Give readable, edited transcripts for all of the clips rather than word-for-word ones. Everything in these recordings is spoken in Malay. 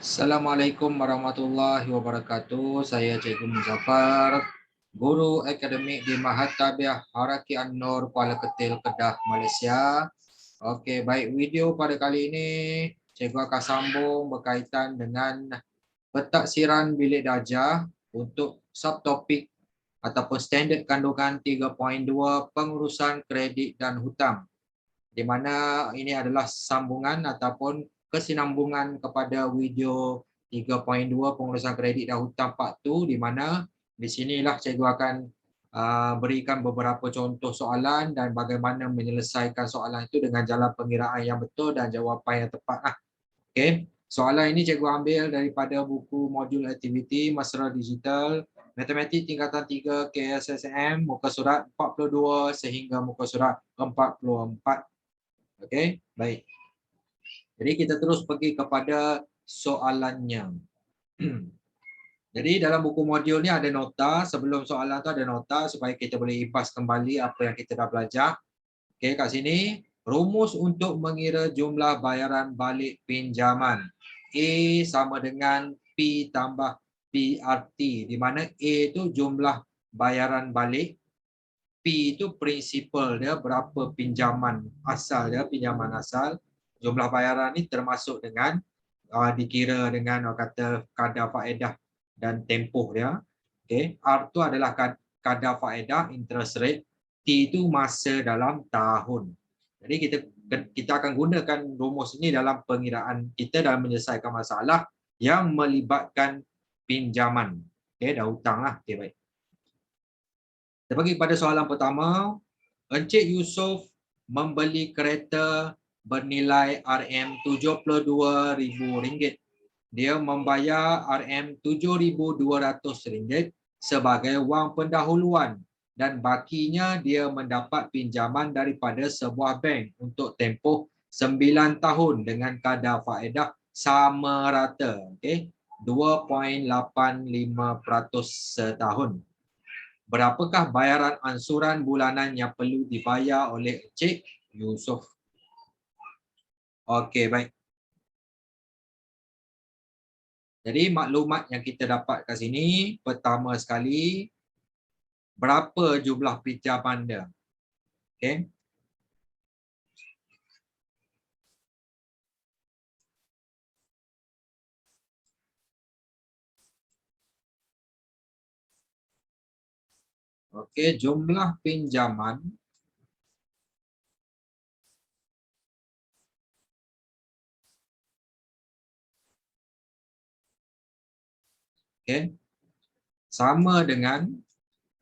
Assalamualaikum warahmatullahi wabarakatuh. Saya Cikgu Muzaffar, Guru Akademik di Mahatabir Haraki An-Nur Kuala Ketil, Kedah, Malaysia. Okey, baik, video pada kali ini Cikgu akan sambung berkaitan dengan pentaksiran bilik darjah untuk subtopik ataupun standard kandungan 3.2 pengurusan kredit dan hutang, di mana ini adalah sambungan ataupun kesinambungan kepada video 3.2 pengurusan kredit dan hutang part 2, di mana di sinilah cikgu akan berikan beberapa contoh soalan dan bagaimana menyelesaikan soalan itu dengan jalan pengiraan yang betul dan jawapan yang tepat. Okey, soalan ini cikgu ambil daripada buku modul aktiviti Mesra Digital Matematik Tingkatan 3 KSSM muka surat 42 sehingga muka surat 44. Okey, baik. Jadi kita terus pergi kepada soalannya. Jadi dalam buku modul ni ada nota, sebelum soalan tu ada nota supaya kita boleh imbas kembali apa yang kita dah belajar. Okey, kat sini rumus untuk mengira jumlah bayaran balik pinjaman. A sama dengan P tambah PRT, di mana A itu jumlah bayaran balik, P itu prinsipal dia, berapa pinjaman asal dia, pinjaman asal. Jumlah bayaran ni termasuk dengan dikira dengan kata kadar faedah dan tempoh dia. Okey, R tu adalah kadar faedah, interest rate. T itu masa dalam tahun. Jadi kita akan gunakan rumus ini dalam pengiraan kita dalam menyelesaikan masalah yang melibatkan pinjaman, okey, dan hutang lah. Okey, baik. Kita pergi pada soalan pertama. Encik Yusof membeli kereta bernilai RM72,000. Dia membayar RM7,200 sebagai wang pendahuluan dan bakinya dia mendapat pinjaman daripada sebuah bank untuk tempoh 9 tahun dengan kadar faedah sama rata, okey, 2.85% setahun. Berapakah bayaran ansuran bulanan yang perlu dibayar oleh Encik Yusof? Okey, baik. Jadi maklumat yang kita dapat kat sini, pertama sekali, berapa jumlah pinjaman dia? Okey. Okey, jumlah pinjaman okey, sama dengan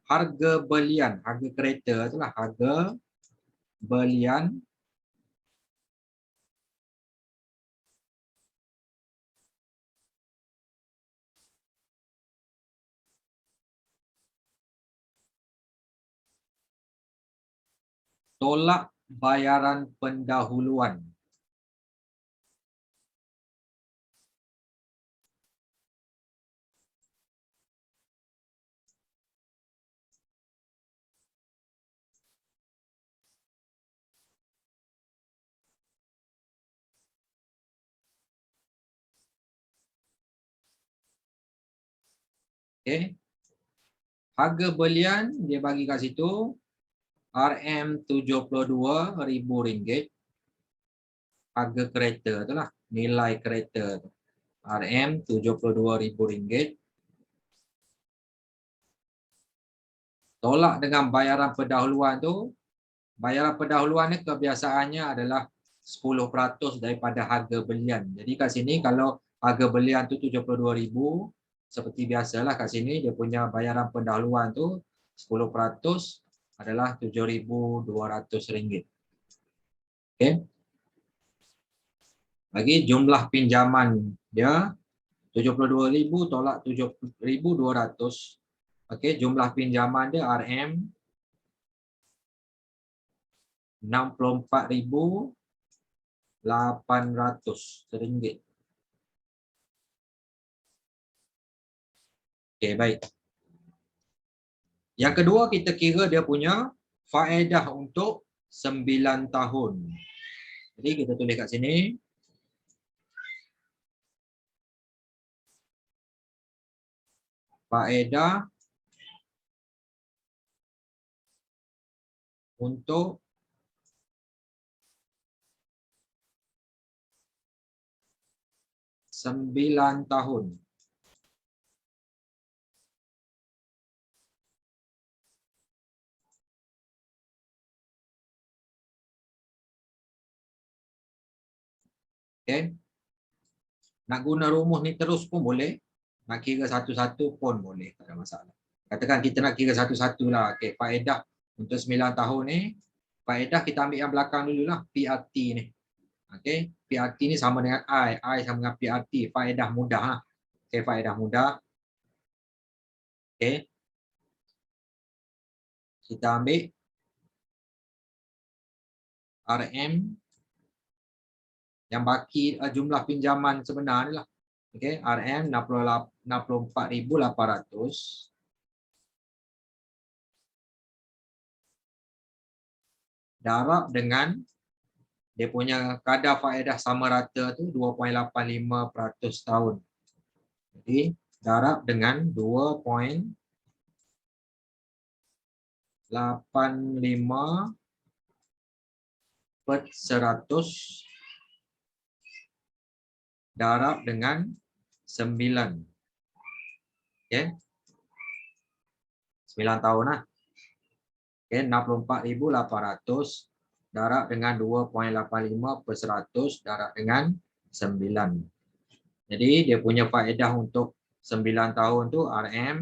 harga belian, harga kereta itulah harga belian tolak bayaran pendahuluan. Okey. Harga belian dia bagi kat situ RM72,000. Harga kereta itulah, nilai kereta tu. RM72,000. Tolak dengan bayaran pendahuluan tu. Bayaran pendahuluan ni kebiasaannya adalah 10% daripada harga belian. Jadi kat sini kalau harga belian tu 72,000, seperti biasalah kat sini dia punya bayaran pendahuluan tu 10% adalah RM7,200. Okey. Bagi jumlah pinjaman dia 72,000 tolak 7,200. Okey, jumlah pinjaman dia RM RM64,800. Okey, baik. Yang kedua kita kira dia punya faedah untuk 9 tahun. Jadi kita tulis kat sini faedah untuk 9 tahun. Okay. Nak guna rumus ni terus pun boleh. Nak kira satu-satu pun boleh. Tak ada masalah. Katakan kita nak kira satu-satu lah. Okay. Faedah untuk 9 tahun ni. Faedah kita ambil yang belakang dulu lah. PRT ni. Okay. PRT ni sama dengan I. I sama dengan PRT. Faedah mudah lah. Okay. Faedah mudah. Okay. Kita ambil RM yang baki jumlah pinjaman sebenar ni lah. Okay. RM 64,800 darab dengan dia punya kadar faedah sama rata tu 2.85% tahun. Jadi darab dengan 2.85% darab dengan 9. Okay. 9 tahun lah. Okay. 64,800 darab dengan 2.85% darab dengan 9. Jadi dia punya faedah untuk 9 tahun tu RM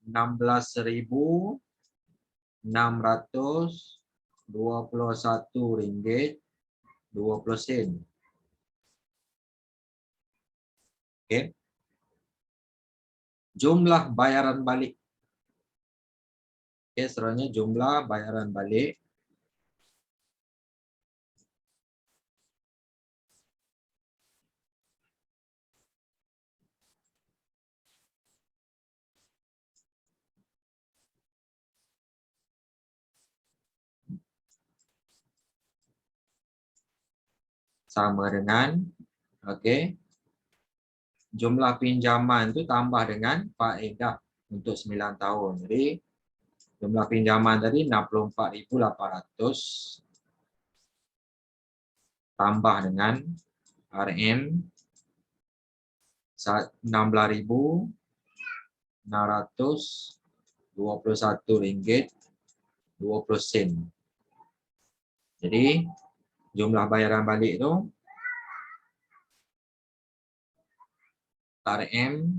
16.621 ringgit 20 sen. Okay. Jumlah bayaran balik. Okay, seterusnya jumlah bayaran balik. Sama dengan okay, jumlah pinjaman tu tambah dengan faedah untuk 9 tahun. Jadi jumlah pinjaman tadi 64,800 tambah dengan RM 16.621 ringgit 20 sen. Jadi jumlah bayaran balik tu RM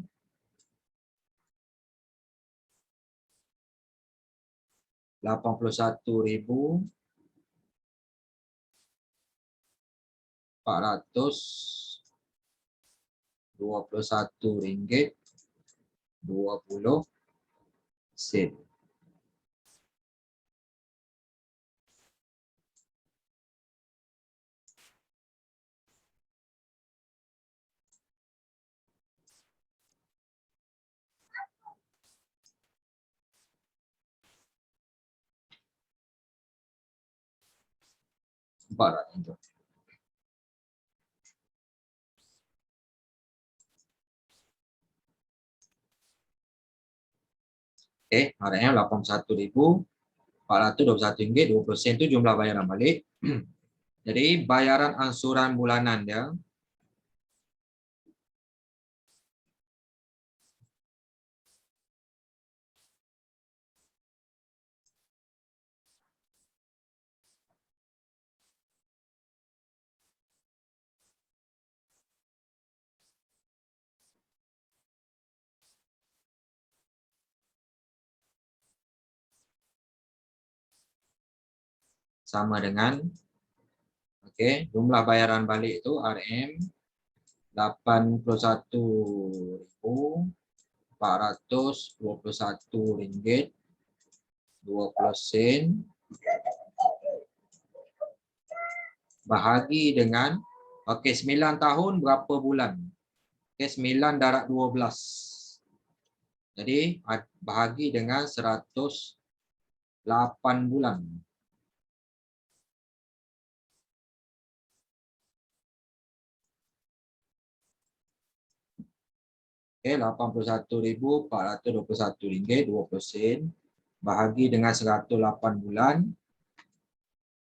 81.421 ringgit 20 sen. Nampak tak itu? Okay, RM 81.421 ringgit 20 sen itu jumlah bayaran balik. Jadi bayaran angsuran bulanan dia sama dengan okay, jumlah bayaran balik itu RM 81.421 ringgit 20 sen bahagi dengan okay, 9 tahun berapa bulan? Okay, 9 darab 12. Jadi bahagi dengan 108 bulan. Okey, RM81.421.20 bahagi dengan 108 bulan,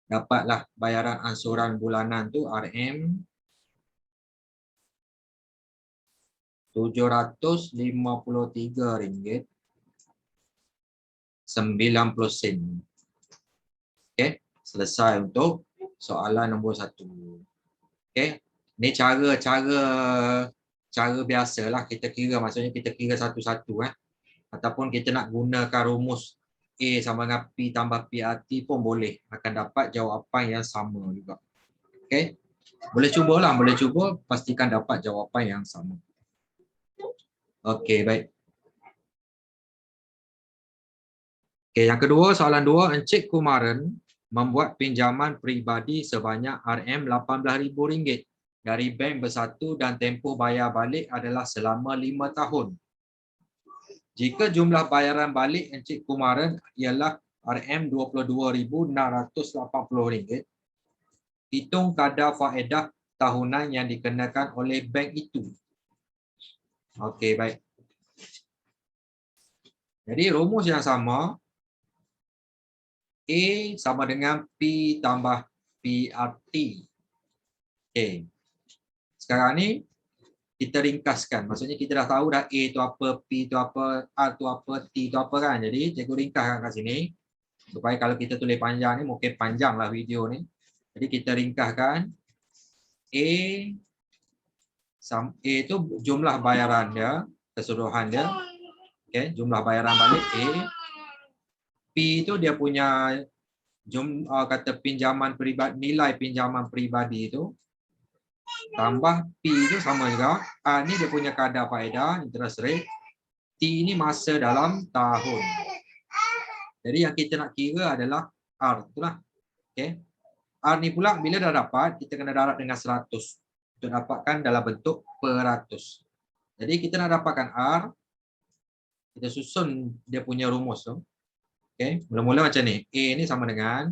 dapatlah bayaran ansuran bulanan tu RM RM753.90. Okey, selesai untuk soalan nombor 1. Okey, ni cara biasalah kita kira, maksudnya kita kira satu-satu ataupun kita nak gunakan rumus A sama dengan P tambah PRT pun boleh, akan dapat jawapan yang sama juga. Okey, boleh cubalah, boleh cuba pastikan dapat jawapan yang sama. Okey, baik. Okey, yang kedua, soalan 2, Encik Kumaran membuat pinjaman peribadi sebanyak RM18,000 dari bank bersatu dan tempoh bayar balik adalah selama 5 tahun. Jika jumlah bayaran balik Encik Kumaran ialah RM22,680, hitung kadar faedah tahunan yang dikenakan oleh bank itu. Okey, baik. Jadi rumus yang sama, A sama dengan P tambah PRT. Okey. Sekarang ni kita ringkaskan. Maksudnya kita dah tahu dah A tu apa, P tu apa, R tu apa, T tu apa kan. Jadi cikgu ringkaskan kat sini. Supaya kalau kita tulis panjang ni, mungkin panjanglah video ni. Jadi kita ringkaskan. A tu jumlah bayaran dia, keseluruhan dia. Okay, jumlah bayaran balik A. P tu dia punya kata pinjaman peribadi, nilai pinjaman peribadi itu. Tambah P itu sama juga. A ni dia punya kadar faedah, interest rate. T ni masa dalam tahun. Jadi yang kita nak kira adalah R. Itulah. Okay. R ni pula bila dah dapat, kita kena darab dengan 100. Untuk dapatkan dalam bentuk peratus. Jadi kita nak dapatkan R. Kita susun dia punya rumus tu. Okay. Mula-mula macam ni. A ni sama dengan,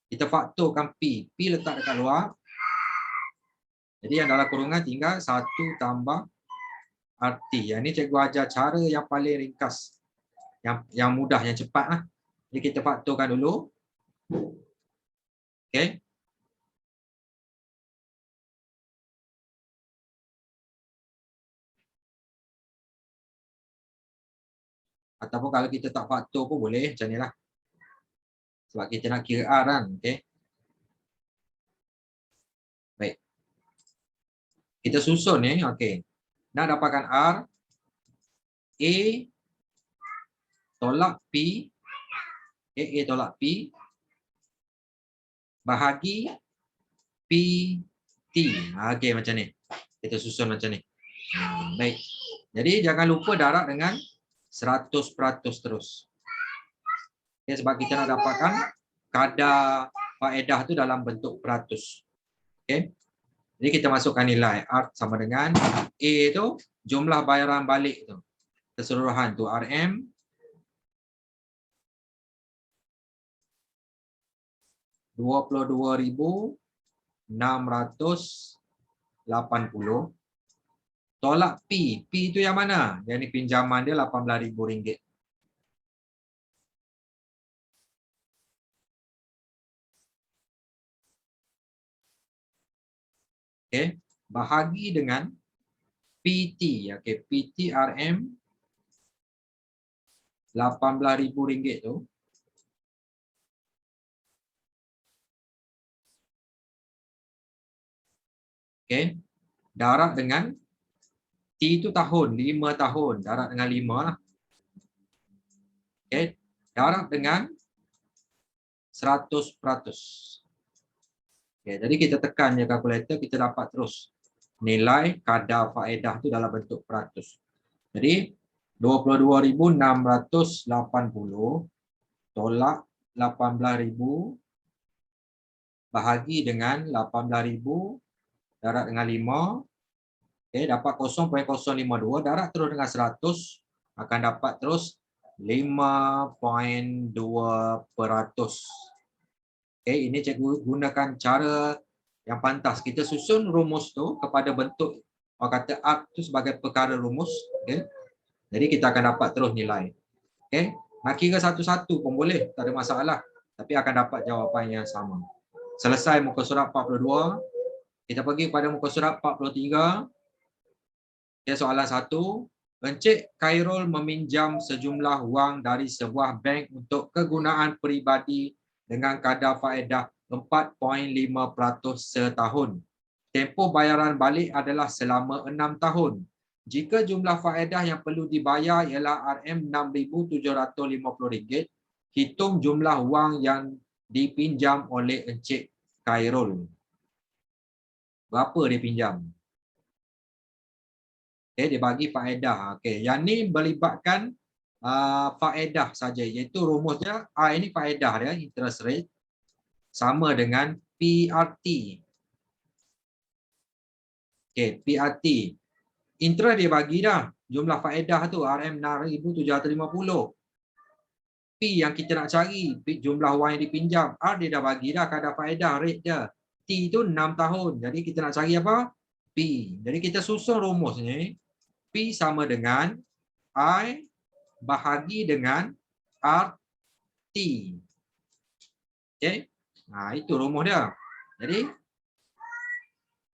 kita faktorkan P. P letak dekat luar. Jadi yang dalam kurungan tinggal 1 tambah RT. Yang ni cikgu ajar cara yang paling ringkas. Yang mudah, yang cepat lah. Jadi kita faktorkan dulu. Okay. Ataupun kalau kita tak faktor pun boleh macam ni lah. Sebab kita nak kira R kan. Okay. Baik. Kita susun ni. Okay. Nak dapatkan R. A tolak P. A tolak P. Bahagi P T. Okay, macam ni. Kita susun macam ni. Baik. Jadi jangan lupa darab dengan 100% terus. Okay, sebab kita nak dapatkan kadar faedah tu dalam bentuk peratus. Okay. Jadi kita masukkan nilai R sama dengan A tu jumlah bayaran balik tu. Keseluruhan tu RM RM22,680. Tolak P. P tu yang mana? Yang ni pinjaman dia RM18,000. Okay. Bahagi dengan PT. Okay. PT RM RM18,000 tu. Okay. Darab dengan T itu tahun, 5 tahun. Darab dengan 5 lah. Okay. Darab dengan 100%. Okay. Jadi kita tekan je kalkulator, kita dapat terus nilai kadar faedah tu dalam bentuk peratus. Jadi 22,680 tolak 18,000 bahagi dengan 18,000 darab dengan 5. Okay, dapat 0.052, darab terus dengan 100 akan dapat terus 5.2%. Okay, ini cikgu gunakan cara yang pantas. Kita susun rumus tu kepada bentuk orang kata arc tu sebagai perkara rumus. Okay. Jadi kita akan dapat terus nilai. Okay. Nak kira satu-satu pun boleh, tak ada masalah. Tapi akan dapat jawapan yang sama. Selesai muka surat 42. Kita pergi pada muka surat 43. Okay, soalan 1. Encik Khairul meminjam sejumlah wang dari sebuah bank untuk kegunaan peribadi dengan kadar faedah 4.5% setahun. Tempoh bayaran balik adalah selama 6 tahun. Jika jumlah faedah yang perlu dibayar ialah RM6,750, hitung jumlah wang yang dipinjam oleh Encik Khairul. Berapa dia pinjam? Okay, dia bagi faedah. Okay, yang ni melibatkan faedah saja, iaitu rumusnya ini faedah dia, interest rate, sama dengan PRT. Okay, PRT. Interest dia bagi dah. Jumlah faedah tu RM6,750. P yang kita nak cari, jumlah wang yang dipinjam. R dia dah bagi dah kadar faedah, rate dia. T tu 6 tahun. Jadi kita nak cari apa? P. Jadi kita susun rumus ni. P sama dengan I bahagi dengan RT. Okay. Nah, itu rumus dia. Jadi,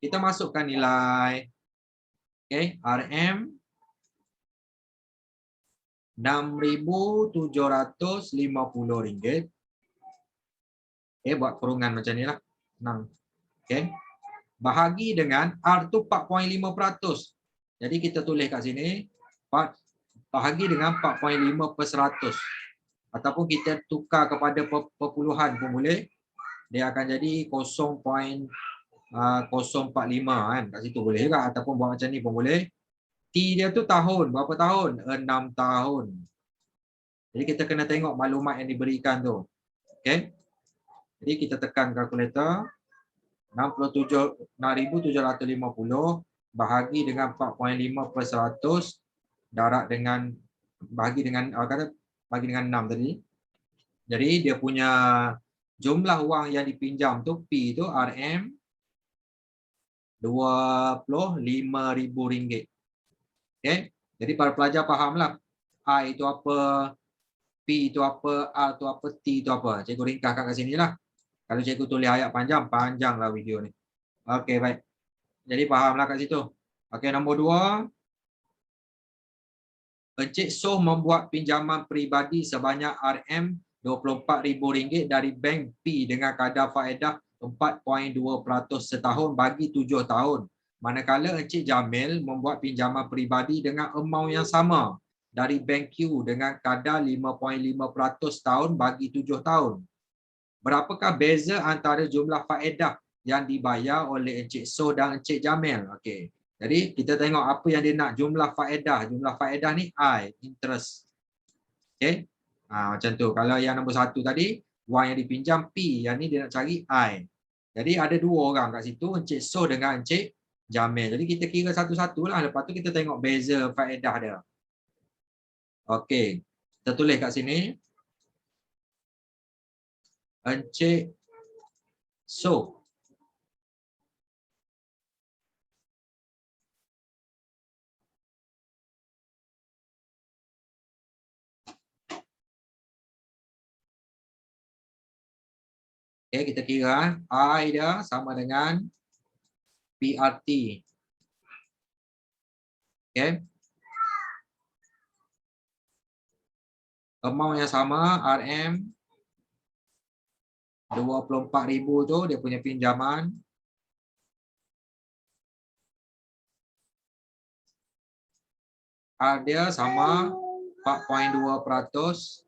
kita masukkan nilai. Okay. RM RM6,750. Okay, buat kurungan macam ni lah. 6. Okay. Bahagi dengan R tu 4.5%. Jadi kita tulis kat sini, bahagi dengan 4.5%. Ataupun kita tukar kepada perpuluhan pun boleh. Dia akan jadi 0.045 kan. Kat situ boleh juga. Ataupun buat macam ni pun boleh. T dia tu tahun. Berapa tahun? 6 tahun. Jadi kita kena tengok maklumat yang diberikan tu. Okay. Jadi kita tekan kalkulator. 6,750 bahagi dengan 4.5% darab dengan bagi dengan 6 tadi. Jadi dia punya jumlah wang yang dipinjam tu P tu RM RM25,000. Okey. Jadi para pelajar fahamlah I itu apa, P itu apa, R itu apa, T itu apa. Cikgu ringkaskan kat sinilah. Kalau cikgu tulis ayat panjanglah video ni. Okey, baik. Jadi fahamlah kat situ. Okey, nombor 2. Encik Soh membuat pinjaman peribadi sebanyak RM24,000 dari bank P dengan kadar faedah 4.2% setahun bagi 7 tahun. Manakala Encik Jamil membuat pinjaman peribadi dengan amount yang sama dari bank Q dengan kadar 5.5% setahun bagi 7 tahun. Berapakah beza antara jumlah faedah yang dibayar oleh Encik Soh dan Encik Jamil? Okey. Jadi kita tengok apa yang dia nak, jumlah faedah. Jumlah faedah ni I, interest. Okey. Macam tu. Kalau yang nombor 1 tadi, wang yang dipinjam P, yang ni dia nak cari I. Jadi ada 2 orang kat situ, Encik Soh dengan Encik Jamil. Jadi kita kira satu-satulah. Lepas tu kita tengok beza faedah dia. Okey. Kita tulis kat sini. Encik Soh. Okay, kita kira I dia sama dengan PRT. Okay. Amount yang sama RM 24,000 tu dia punya pinjaman. R dia sama 4.2%.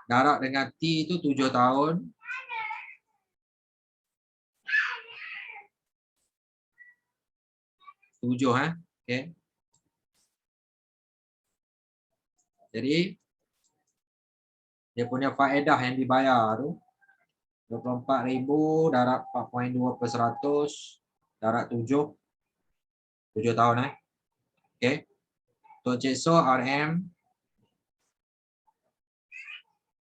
Darab dengan T itu 7 tahun. Okay. Jadi dia punya faedah yang dibayar tu 24,000 darab 4.2% darab 7 tahun Okay. Untuk Cik Soh RM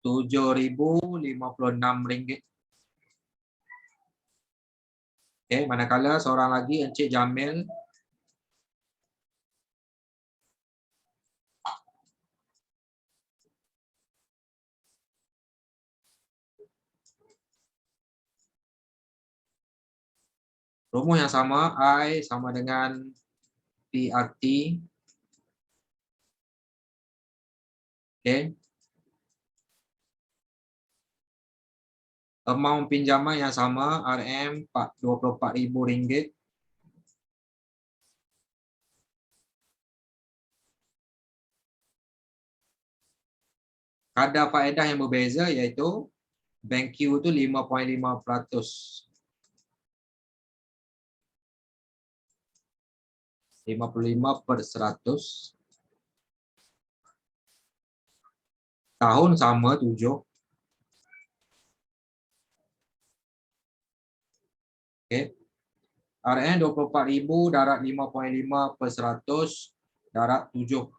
RM7.056. Okey, manakala seorang lagi Encik Jamil rumus yang sama, I sama dengan PRT. Okey. Amount pinjaman yang sama, RM24.000. Kadar faedah yang berbeza iaitu Bank Q itu 5.5%. 55/100. Tahun sama 7. Okey. RM 24.000 darat 5.5/100 darat 7.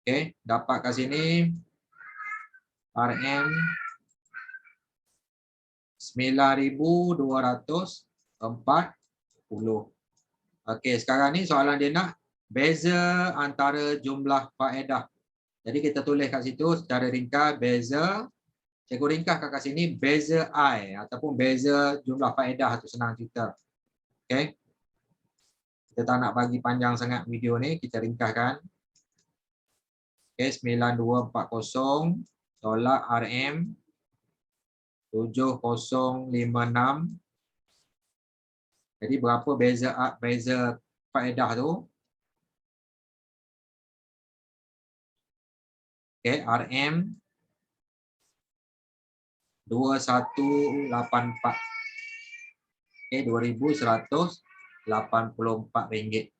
Okey, dapat kat sini RM 9.240. Okey, sekarang ni soalan dia nak beza antara jumlah faedah. Jadi kita tulis kat situ secara ringkas beza. Cikgu ringkaskan kat sini beza I ataupun beza jumlah faedah tu, senang cerita. Okey. Kita tak nak bagi panjang sangat video ni, kita ringkaskan. Okey, 9240 tolak RM 7056. Jadi berapa beza faedah tu? Okey, RM 2184. Okey, RM2.184.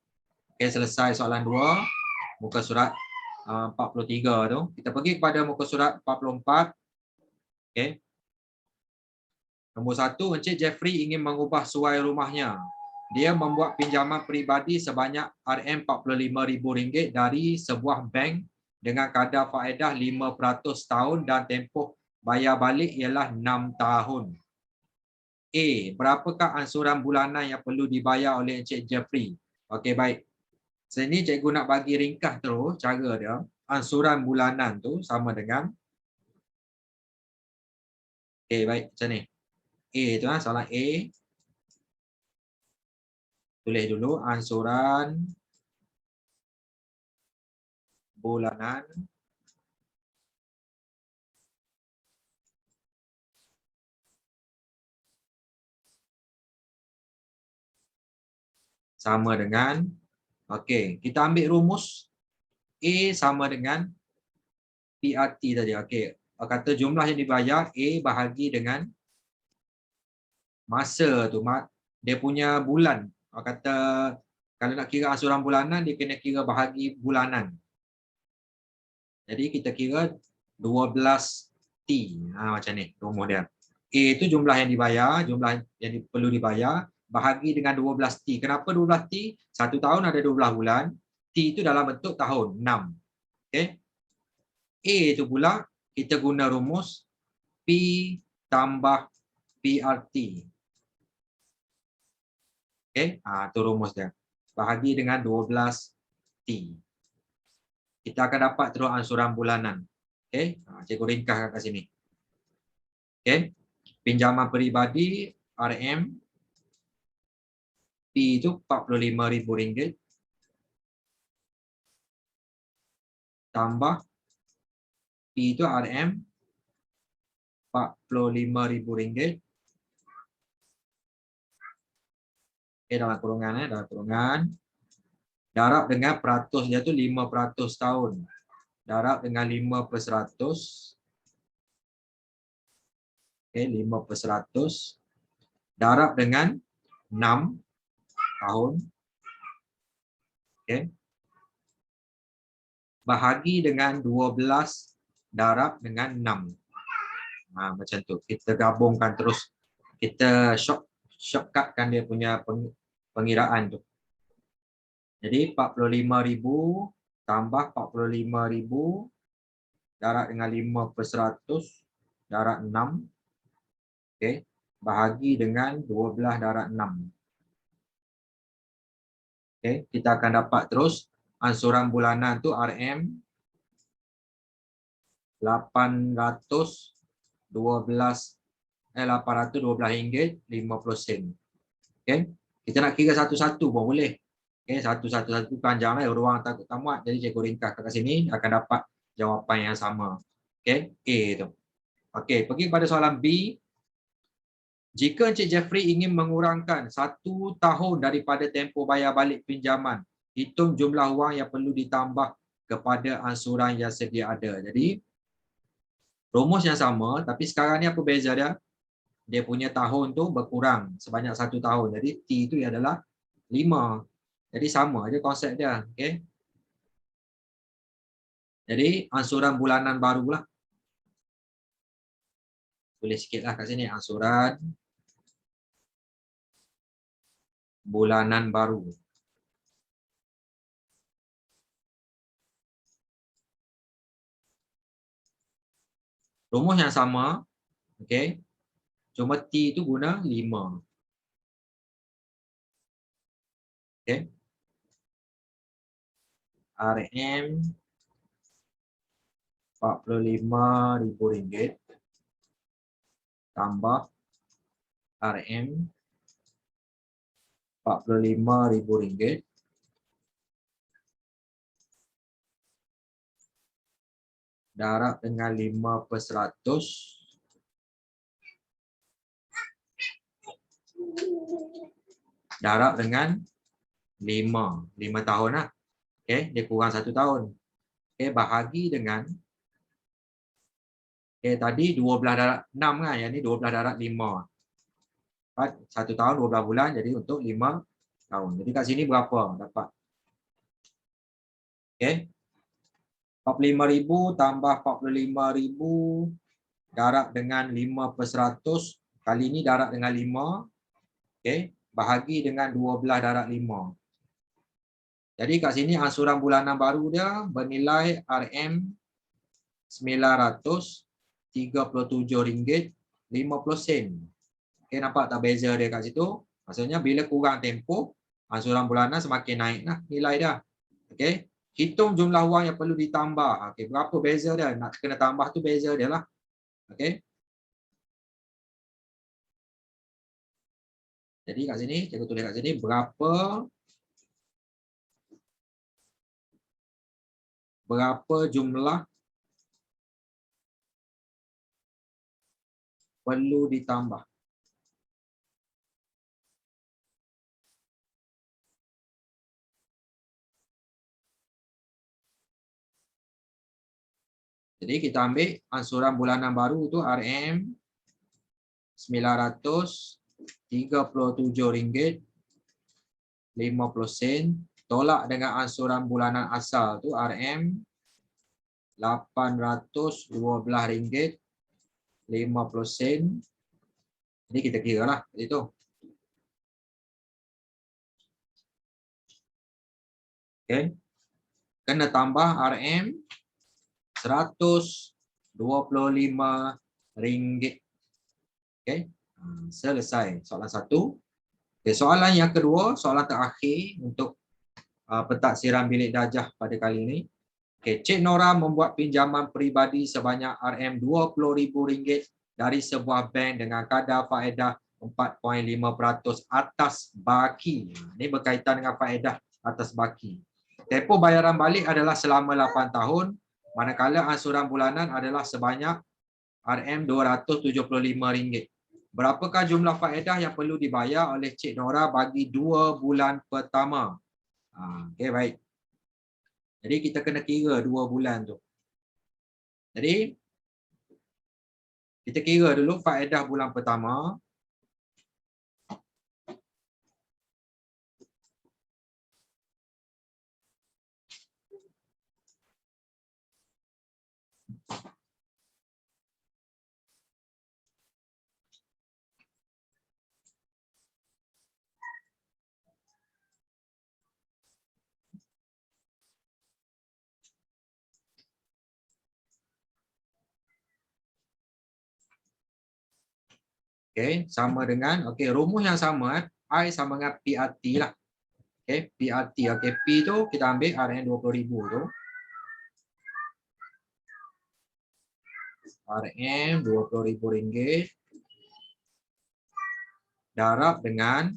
Okey, selesai soalan 2. Muka surat 43 tu. Kita pergi kepada muka surat 44. Okey. Nombor 1, Encik Jeffrey ingin mengubah suai rumahnya. Dia membuat pinjaman peribadi sebanyak RM45,000 dari sebuah bank dengan kadar faedah 5% tahun dan tempoh bayar balik ialah 6 tahun. A. Berapakah ansuran bulanan yang perlu dibayar oleh Encik Jeffrey? Okey, baik. Sini cikgu nak bagi ringkas terus cara dia. Ansuran bulanan tu sama dengan, okey, baik, macam ni. A tu soalan A. Tulis dulu ansuran bulanan sama dengan, okey, kita ambil rumus A sama dengan PRT tadi. Okey, kata jumlah yang dibayar A bahagi dengan masa tu, dia punya bulan. Kata kalau nak kira ansuran bulanan dia kena kira bahagi bulanan. Jadi kita kira 12T. Macam ni rumus dia. A itu jumlah yang dibayar, jumlah yang perlu dibayar bahagi dengan 12T. Kenapa 12T? 1 tahun ada 12 bulan. T itu dalam bentuk tahun, 6. Okey. A itu pula kita guna rumus P tambah PRT. Okey, itu rumus dia. Bahagi dengan 12T. Kita akan dapat terus ansuran bulanan. Okey, cikgu ringkaskan kat sini. Okey. Pinjaman peribadi RM P itu RM45,000 tambah P itu RM RM45,000. Okey, dalam kurungan dalam kurungan. Darab dengan peratus dia tu 5% tahun. Darab dengan 5/100. Okey, 5/100. Darab dengan 6 tahun. Okey. Bahagi dengan 12 darab dengan 6. Macam tu. Kita gabungkan terus. Kita shortcutkan dia punya pengiraan tu. Jadi 45,000 tambah 45,000 darab dengan 5/100 darab 6. Okey, bahagi dengan 12 darab 6. Okey, kita akan dapat terus ansuran bulanan tu RM 812 ringgit 50 sen. Okey, kita nak kira satu-satu pun boleh. Okey, satu-satu panjanglah, ruang takut tamat. Jadi cikgu ringkas kat sini akan dapat jawapan yang sama. Okey, A tu. Okey, pergi pada soalan B. Jika Encik Jeffrey ingin mengurangkan 1 tahun daripada tempoh bayar balik pinjaman, hitung jumlah wang yang perlu ditambah kepada ansuran yang sedia ada. Jadi, rumus yang sama, tapi sekarang ni apa beza dia? Dia punya tahun tu berkurang sebanyak 1 tahun. Jadi, T itu adalah 5. Jadi, sama je konsep dia. Okay? Jadi, ansuran bulanan barulah. Tulis sikitlah kat sini, ansuran bulanan baru. Rumus yang sama, okey. Cuma T itu guna 5. Okey. RM RM45.000 tambah RM RM45.000 darab dengan 5/100 darab dengan 5 tahun lah. Okey, dia kurang 1 tahun. Okey, bahagi dengan tadi 12 darab 6 kan, yang ni 12 darab 5. 1 tahun 12 bulan, jadi untuk 5 tahun. Jadi kat sini berapa dapat? Okey. 45,000 tambah 45,000 darab dengan 5/100 kali ini darab dengan 5. Okey, bahagi dengan 12 darab 5. Jadi kat sini ansuran bulanan baru dia bernilai RM RM937.50. Okey, nampak tak beza dia kat situ? Maksudnya bila kurang tempoh, ansuran bulanan semakin naiklah nilai dia. Okey, hitung jumlah wang yang perlu ditambah. Okey, berapa beza dia? Nak kena tambah tu beza dia lah. Okey. Jadi kat sini, cikgu tulis kat sini berapa jumlah perlu ditambah. Jadi kita ambil ansuran bulanan baru tu RM RM937.50 tolak dengan ansuran bulanan asal tu RM RM812.50. Jadi kita kira lah itu. Okey. Kena tambah RM RM125. Okey. Selesai soalan 1. Okay, soalan yang kedua, soalan terakhir untuk pentaksiran bilik darjah pada kali ini. Okay, Cik Nora membuat pinjaman peribadi sebanyak RM20,000 dari sebuah bank dengan kadar faedah 4.5% atas baki. Ini berkaitan dengan faedah atas baki. Tempoh bayaran balik adalah selama 8 tahun, manakala ansuran bulanan adalah sebanyak RM275. Berapakah jumlah faedah yang perlu dibayar oleh Cik Nora bagi 2 bulan pertama? Okey, baik. Jadi kita kena kira 2 bulan tu. Jadi kita kira dulu faedah bulan pertama. Okey, sama dengan rumus yang sama, I sama dengan PRT lah. Okey, PRT. Okey, P tu kita ambil RM 20,000 tu. RM RM20,000 darab dengan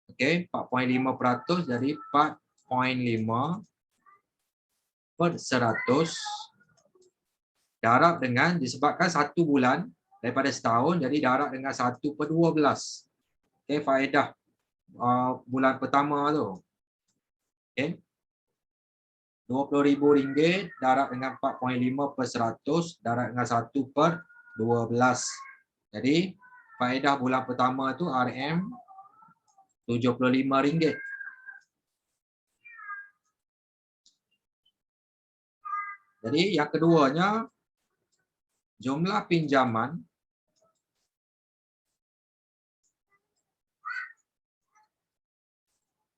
4.5% jadi 4.5 per 100 darab dengan disebabkan 1 bulan daripada setahun jadi darab dengan 1/12. Okey, faedah bulan pertama tu. Okey. RM20,000 darab dengan 4.5 per 100 darab dengan 1/12. Jadi faedah bulan pertama tu RM RM75. Jadi yang keduanya jumlah pinjaman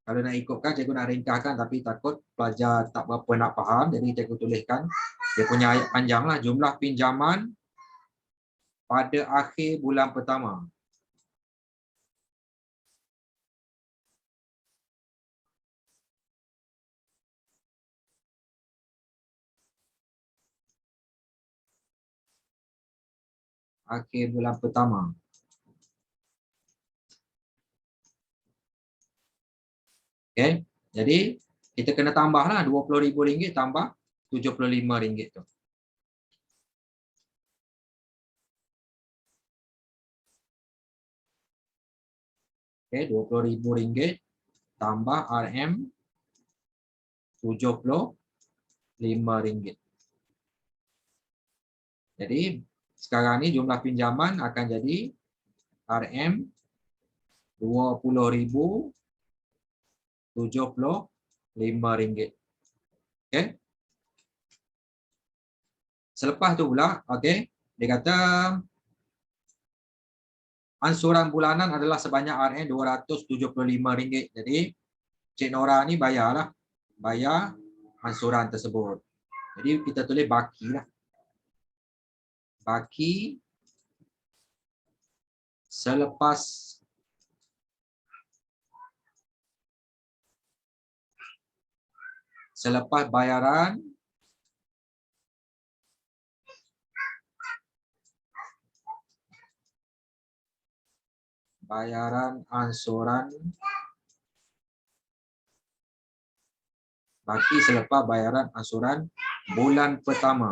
kalau nak ikutkan cikgu nak ringkaskan tapi takut pelajar tak berapa nak faham jadi cikgu tuliskan dia punya ayat panjanglah jumlah pinjaman pada akhir bulan pertama. Akhir bulan pertama. Okey. Jadi kita kena tambahlah RM20,000 tambah RM75 tu. Okey, RM20,000 tambah RM75. Jadi sekarang ni jumlah pinjaman akan jadi RM20,075. Okey. Selepas tu pula, dia kata ansuran bulanan adalah sebanyak RM275. Jadi Cik Nora ni bayar ansuran tersebut. Jadi kita tulis baki lah. Baki selepas bayaran ansuran baki selepas bayaran ansuran bulan pertama.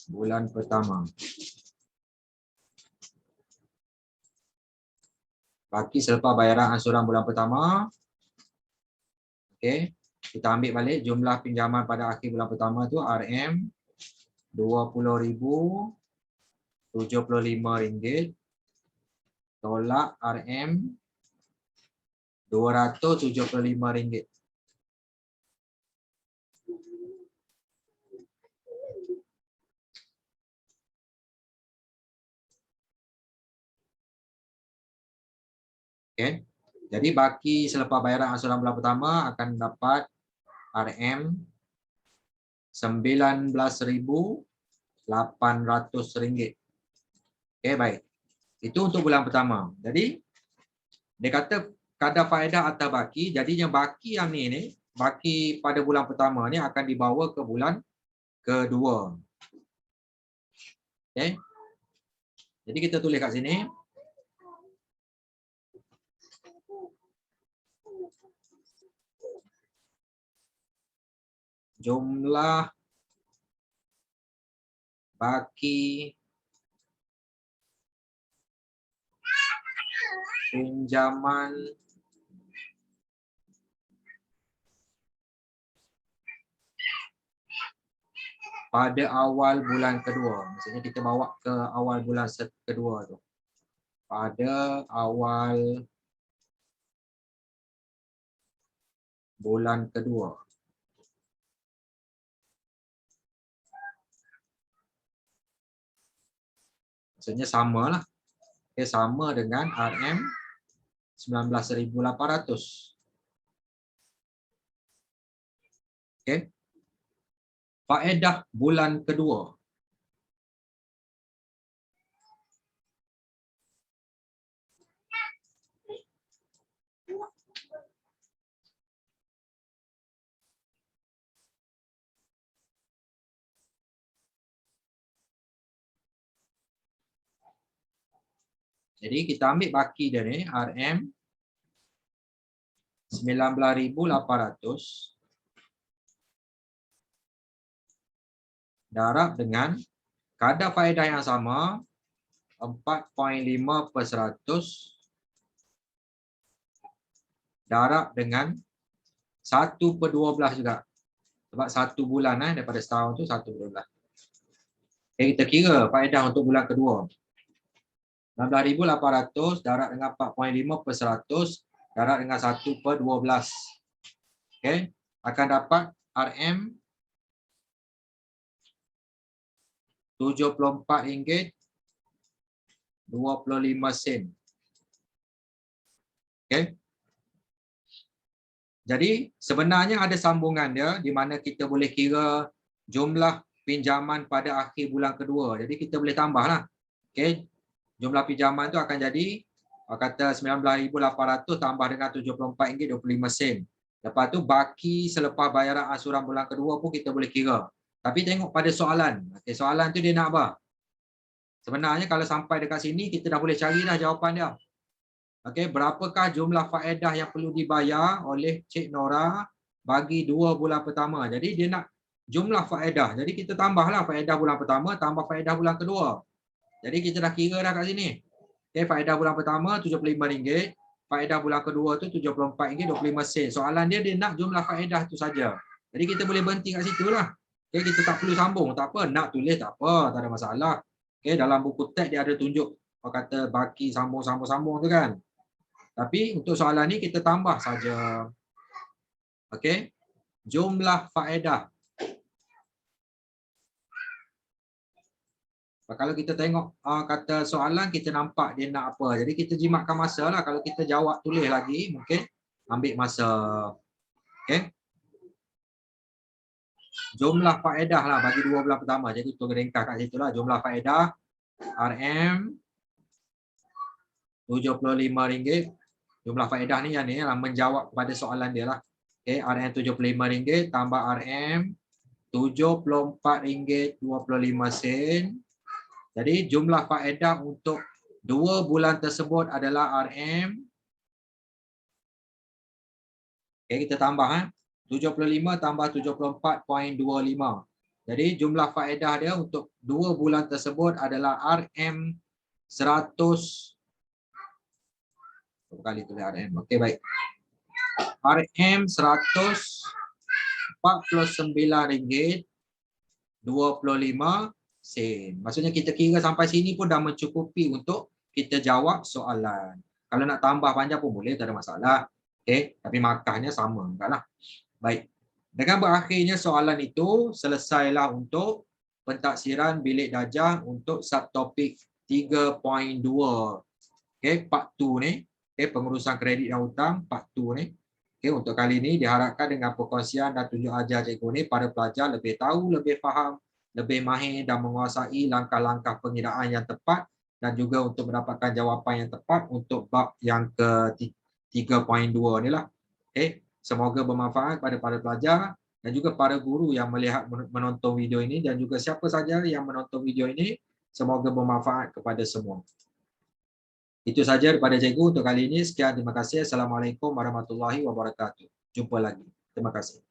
Bulan pertama. Baki selepas bayaran ansuran bulan pertama. Okey, kita ambil balik jumlah pinjaman pada akhir bulan pertama tu RM20,075 tolak RM275. Okey. Jadi baki selepas bayaran ansuran bulan pertama akan dapat RM19,800. Okey, baik. Itu untuk bulan pertama. Jadi dia kata kadar faedah atas baki, jadinya baki yang ni baki pada bulan pertama ni akan dibawa ke bulan kedua. Okey. Jadi kita tulis kat sini jumlah baki pinjaman pada awal bulan kedua. Maksudnya kita bawa ke awal bulan kedua tu. Pada awal bulan kedua. Maksudnya samalah. Okay, sama dengan RM19,800. Okey. Faedah bulan kedua. Jadi kita ambil baki dia ni, RM 19.800 darab dengan kadar faedah yang sama 4.5% darab dengan 1/12 juga. Sebab 1 bulan daripada setahun tu 1/12. Okay, kita kira faedah untuk bulan kedua. 16.800 darab dengan 4.5% darab dengan 1/12. Okay, akan dapat RM RM74.25. Okay. Jadi sebenarnya ada sambungan dia di mana kita boleh kira jumlah pinjaman pada akhir bulan kedua. Jadi kita boleh tambahlah. Okay. Jumlah pinjaman tu akan jadi kata 19.800 tambah dengan RM74.25. Lepas tu baki selepas bayaran ansuran bulan kedua pun kita boleh kira. Tapi tengok pada soalan. Okay, soalan tu dia nak apa? Sebenarnya kalau sampai dekat sini kita dah boleh carilah jawapan dia. Okey, berapakah jumlah faedah yang perlu dibayar oleh Cik Nora bagi 2 bulan pertama. Jadi dia nak jumlah faedah. Jadi kita tambahlah faedah bulan pertama tambah faedah bulan kedua. Jadi kita dah kira dah kat sini. Okey, faedah bulan pertama RM75, faedah bulan kedua tu RM74.25. Soalan dia nak jumlah faedah tu saja. Jadi kita boleh berhenti kat situlah. Okey, kita tak perlu sambung, tak apa, nak tulis tak apa, tak ada masalah. Okey, dalam buku teks dia ada tunjuk kata baki sambung tu kan. Tapi untuk soalan ni kita tambah saja. Okey. Jumlah faedah. Kalau kita tengok kata soalan kita nampak dia nak apa. Jadi kita jimatkan masa lah. Kalau kita jawab tulis lagi mungkin ambil masa. Okey. Jumlah faedah lah bagi 2 bulan pertama. Jadi kita ringkas kat situ lah. Jumlah faedah RM RM75. Jumlah faedah ni yang ni lah menjawab kepada soalan dia lah. Okay, RM RM75 tambah RM RM74.25. Jadi jumlah faedah untuk 2 bulan tersebut adalah RM. Okay, kita tambah 75 tambah 74.25. Jadi jumlah faedah dia untuk 2 bulan tersebut adalah RM 100 kali tulis RM. Okey, baik. RM RM149.25. Maksudnya kita kira sampai sini pun dah mencukupi untuk kita jawab soalan. Kalau nak tambah panjang pun boleh, tak ada masalah. Okey, tapi markahnya sama enggaklah. Baik. Dengan berakhirnya soalan itu, selesailah untuk pentaksiran bilik darjah untuk subtopik 3.2. Okey, part 2 ni. Okay, pengurusan kredit dan hutang part 2 ni. Okay, untuk kali ini diharapkan dengan perkongsian dan tunjuk ajar cikgu ni para pelajar lebih tahu, lebih faham, lebih mahir dan menguasai langkah-langkah pengiraan yang tepat dan juga untuk mendapatkan jawapan yang tepat untuk bab yang ke 3.2 ni lah. Okay, semoga bermanfaat kepada para pelajar dan juga para guru yang melihat menonton video ini dan juga siapa saja yang menonton video ini, semoga bermanfaat kepada semua. Itu saja daripada cikgu untuk kali ini. Sekian, terima kasih. Assalamualaikum warahmatullahi wabarakatuh. Jumpa lagi. Terima kasih.